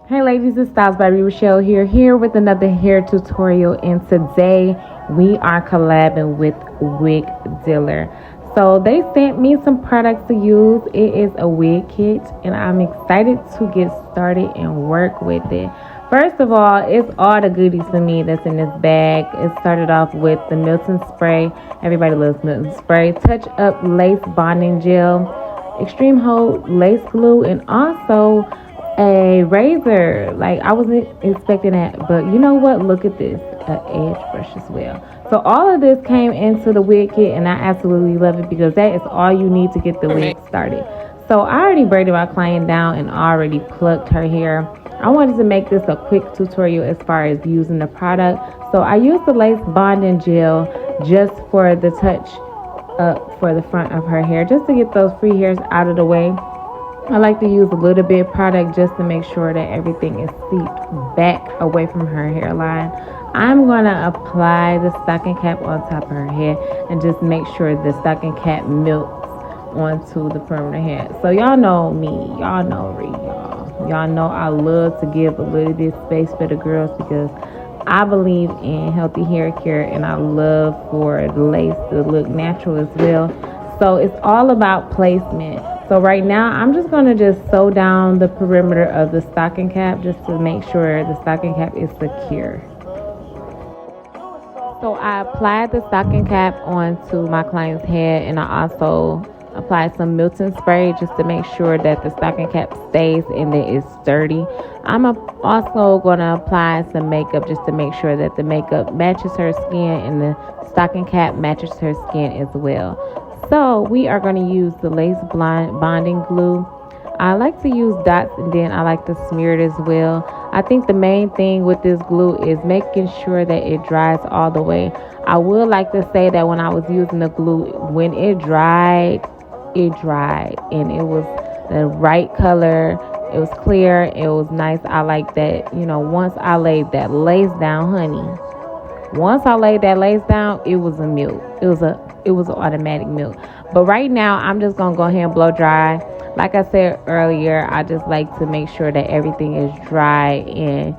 Hey ladies, it's Styles by Rochelle here with another hair tutorial, and today we are collabing with Wig Dealer. So they sent me some products to use. It is a wig kit and I'm excited to get started and work with it. First of all, it's all the goodies for me that's in this bag. It started off with the Milton spray. Everybody loves Milton spray. Touch up lace bonding gel, extreme hold lace glue, and also a razor. Like, I wasn't expecting that, but you know what? Look at this, an edge brush as well. So all of this came into the wig kit, and I absolutely love it because that is all you need to get the wig started. So I already braided my client down and already plucked her hair. I wanted to make this a quick tutorial as far as using the product. So I used the lace bonding gel just for the touch up for the front of her hair, just to get those free hairs out of the way. I like to use a little bit of product just to make sure that everything is seeped back away from her hairline. I'm going to apply the stocking cap on top of her head and just make sure the stocking cap melts onto the perimeter hair. So y'all know me. Y'all know Ree, y'all. Y'all know I love to give a little bit of space for the girls because I believe in healthy hair care and I love for the lace to look natural as well. So it's all about placement. So right now, I'm just going to just sew down the perimeter of the stocking cap just to make sure the stocking cap is secure. So I applied the stocking cap onto my client's head, and I also applied some Milton spray just to make sure that the stocking cap stays and that it's sturdy. I'm also going to apply some makeup just to make sure that the makeup matches her skin and the stocking cap matches her skin as well. So we are going to use the lace bonding glue. I like to use dots and then I like to smear it as well. I think the main thing with this glue is making sure that it dries all the way. I would like to say that when I was using the glue, when it dried and it was the right color. It was clear. It was nice. I like that. Once I laid that lace down, honey. Once I laid that lace down, it was a milk. It was an automatic milk. But right now, I'm just gonna go ahead and blow dry. Like I said earlier, I just like to make sure that everything is dry, and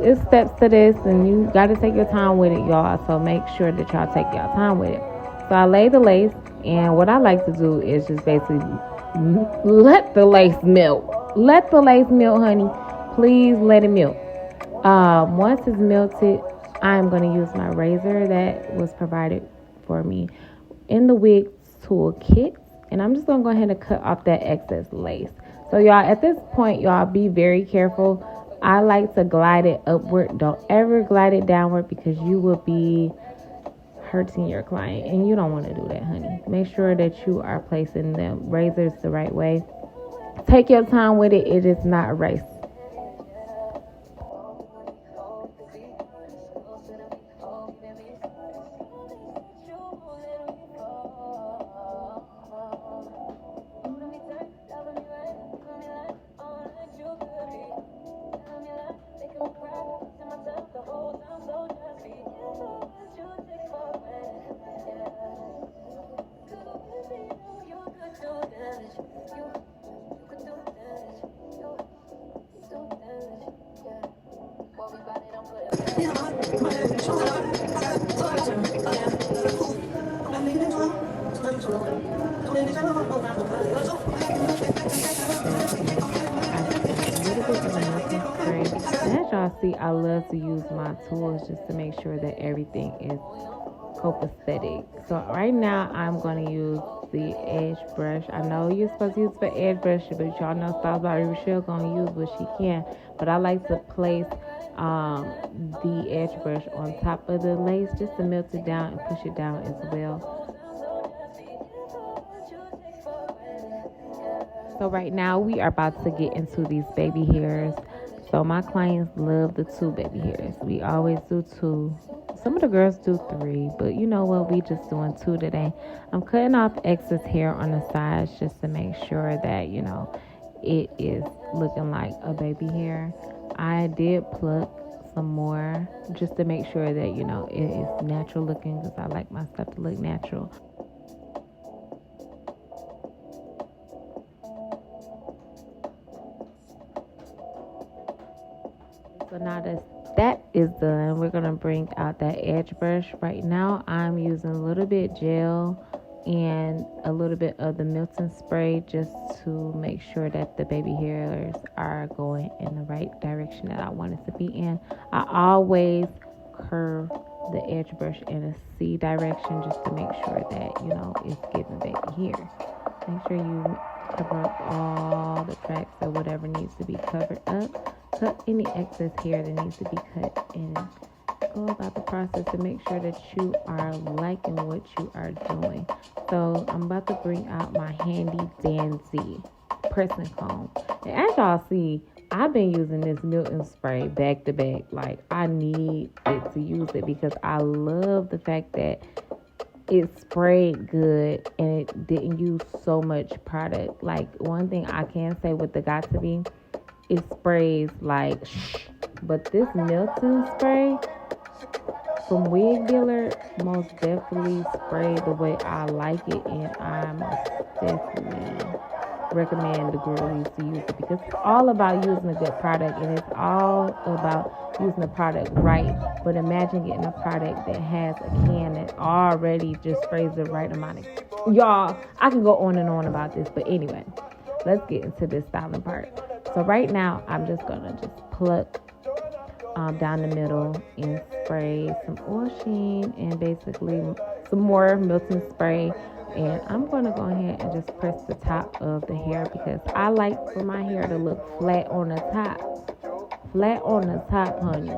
it's steps to this, and you got to take your time with it, y'all. So make sure that y'all take your time with it. So I lay the lace, and what I like to do is just basically let the lace melt. Let the lace melt, honey. Please let it melt. Once it's melted, I'm going to use my razor that was provided for me in the wig tool kit. And I'm just going to go ahead and cut off that excess lace. So y'all, at this point, y'all be very careful. I like to glide it upward. Don't ever glide it downward because you will be hurting your client. And you don't want to do that, honey. Make sure that you are placing the razors the right way. Take your time with it. It is not a race. As y'all see, I love to use my tools just to make sure that everything is copacetic. So right now, I'm going to use the edge brush. I know you're supposed to use for edge brush, but y'all know Styles by Rochelle going to use what she can. But I like to place the edge brush on top of the lace just to melt it down and push it down as well. So right now we are about to get into these baby hairs. So my clients love the 2 baby hairs. We always do 2. Some of the girls do 3, but you know what? We just doing 2 today. I'm cutting off excess hair on the sides just to make sure that, it is looking like a baby hair. I did pluck some more just to make sure that, it is natural looking because I like my stuff to look natural. So now that is done, we're gonna bring out that edge brush. Right now I'm using a little bit gel and a little bit of the Milton spray just to make sure that the baby hairs are going in the right direction that I want it to be in. I always curve the edge brush in a C direction just to make sure that, it's giving baby hair. Make sure you cover up all the tracks or whatever needs to be covered up. Cut any excess hair that needs to be cut, and go about the process to make sure that you are liking what you are doing. So I'm about to bring out my handy dandy pressing comb. And as y'all see, I've been using this Milton spray back to back. Like, I need it to use it because I love the fact that it sprayed good and it didn't use so much product. Like, one thing I can say with the Got To Be, it sprays like shh. But this Milton spray from Wig Dealer most definitely sprayed the way I like it, and I most definitely recommend the girlies to use it because it's all about using a good product, and it's all about using the product right. But imagine getting a product that has a can that already just sprays the right amount of. Y'all, I can go on and on about this, but anyway, let's get into this styling part. So right now, I'm just gonna pluck down the middle and spray some oil sheen and basically some more Milton spray. And I'm going to go ahead and just press the top of the hair because I like for my hair to look flat on the top. Flat on the top, honey.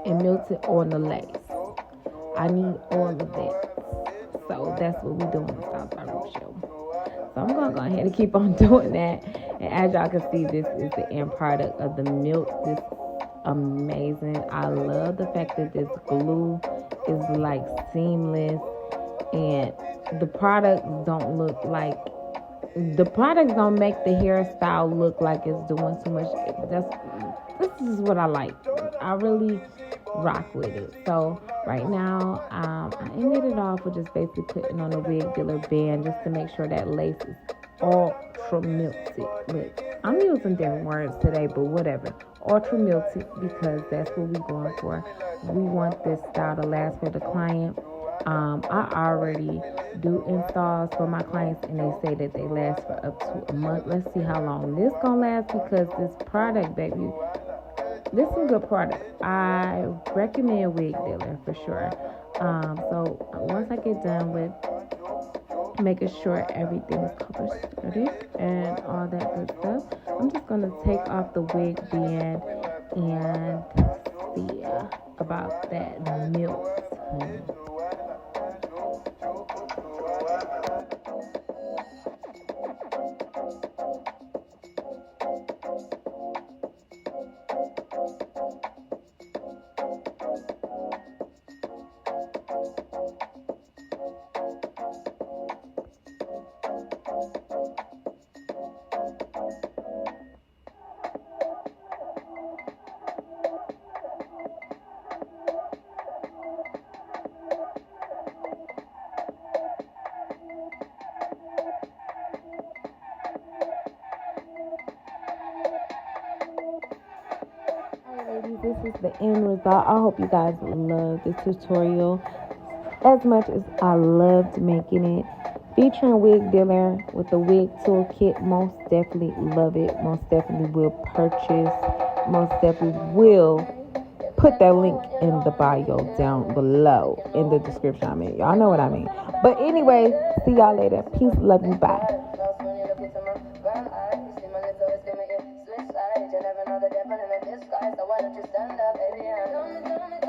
And Milton on the lace. I need all of that. So that's what we're doing in the Style by Ruth show. So I'm going to go ahead and keep on doing that. And as y'all can see, this is the end product of the Milk. This amazing. I love the fact that this glue is like seamless, and the products don't make the hairstyle look like it's doing too much. This is what I like. I really rock with it. So right now, I ended it off with just basically putting on a Wig Dealer band just to make sure that lace is ultra milted. Look, I'm using different words today, but whatever. Ultra milted, because that's what we're going for. We want this style to last for the client. I already do installs for my clients, and they say that they last for up to a month. Let's see how long this gonna last, because this product, baby, this is a good product. I recommend Wig Dealer for sure. So once I get done with making sure everything is cover sturdy and all that good stuff, I'm just gonna take off the wig band and see about that milk. This is the end result. I hope you guys love the tutorial as much as I loved making it. Featuring Wig Dealer with the wig toolkit. Most definitely love it. Most definitely will purchase. Most definitely will put that link in the bio down below in the description. I mean, y'all know what I mean. But anyway, see y'all later. Peace, love you, bye. Why don't you stand up, baby?